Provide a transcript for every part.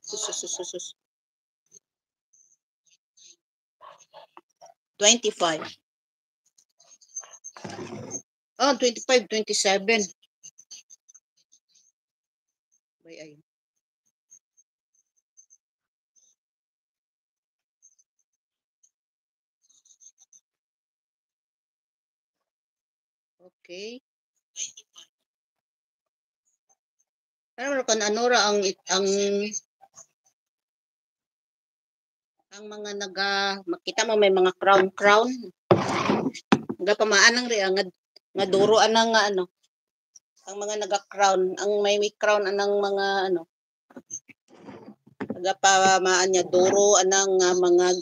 Sus. 25. Oh, 25, 27. Ay. Okay. Ano kan anora ang mga makita mo may mga crown. Nga pamaanang ri nga duro anang nga ano. Ang mga naga-crown, ang may crown anang mga ano. Naga pamaan niya duro anang mga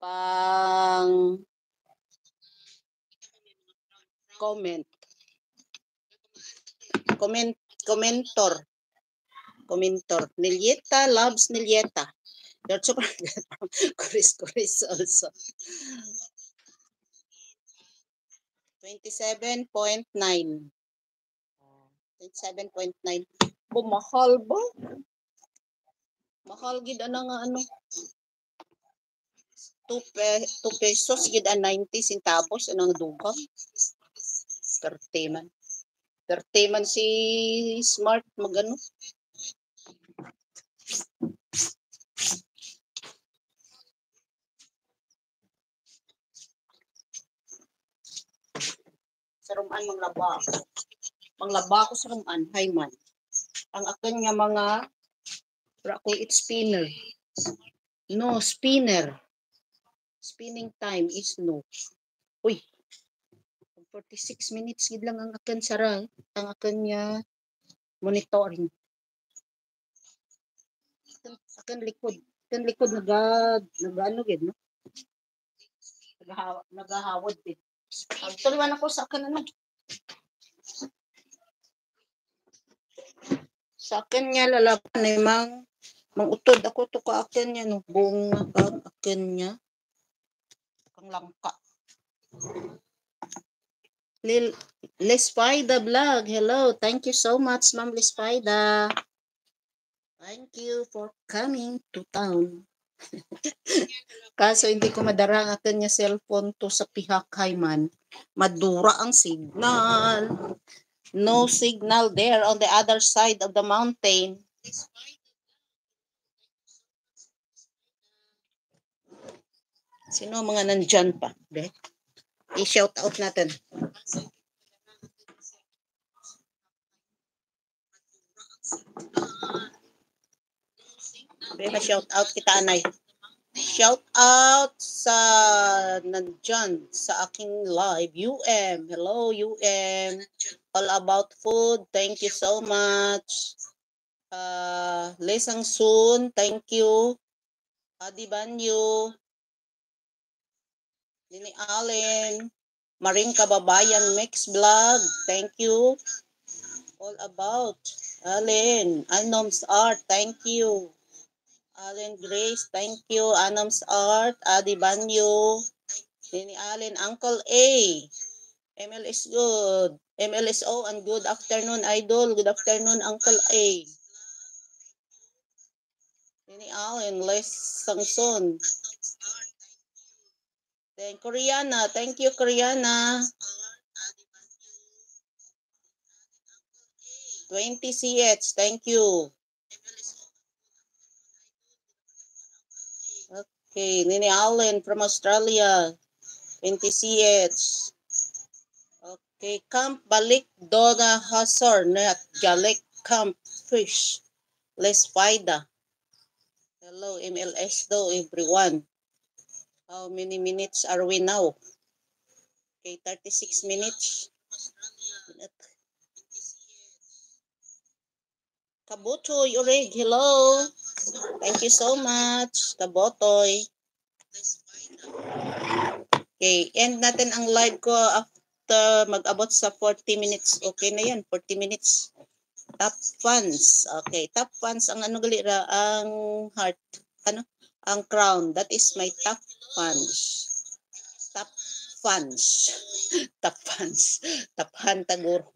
pang comment. Commentor. Nilyeta loves Nilyeta. You're super Kuris also. 27.9. 27.9. Mahal ba? Mahal gid ana nga ano. 2 pesos gid 90 centavos anang dugang. 30 man. 30 man si Smart magano. Sa ruman manglaba ko sa ruman hay man. Ang akin nga mga ko it's spinner. No, spinner. Spinning time is no. Uy. 46 minutes gid lang ang akin sarang. Ang akin nga monitoring. Akin likod. Akin likod nagano gid no. Nagahawad gid. Tuliwan ako sa akin ano. Sa akin nga lalaban ay mangutod ako to ka akin niya no. Buong akin niya. Kang langka. Lespaida vlog. Hello. Thank you so much, Ma'am Lespaida. Thank you for coming to town. Kaso hindi ko madara ang akin niya cellphone to sa pihak Hayman. Madura ang signal. No signal there on the other side of the mountain. Sino mga nandyan pa? I-shout out natin. Shout out kita anay. Shout out sa nandyan sa aking live. UM. Hello UM. All about food. Thank you so much. Lesang Soon. Thank you. Adi Banyo. Nini Allen. Maring Kababayan Mix Vlog. Thank you. All about. Allen. Anom's Art. Thank you. Allen Grace. Thank you. Anom's Art. Adi Banyo. Nini Allen. Uncle A. MLS good. MLSO and good afternoon, Idol. Good afternoon, Uncle A. Nini Allen. Les Sangson. Then Koreana. Thank you, Koreana. 20 CH. Thank you. Okay. Nini Allen from Australia. 20 CH. Okay. Camp Balik Dona Hasor. Net Galek Camp Fish. Lespaida. Hello, MLS though, everyone. How many minutes are we now? Okay, 36 minutes. Kabutoy Urig, hello. Thank you so much, Kabotoy. Okay, end natin ang live ko after mag-abot sa 40 minutes. Okay na yan, 40 minutes. Top fans. Okay, top fans ang ano galira, ang heart. Ano? Ang crown. That is my top fans. Top fans. Top fans. Top fan taguro.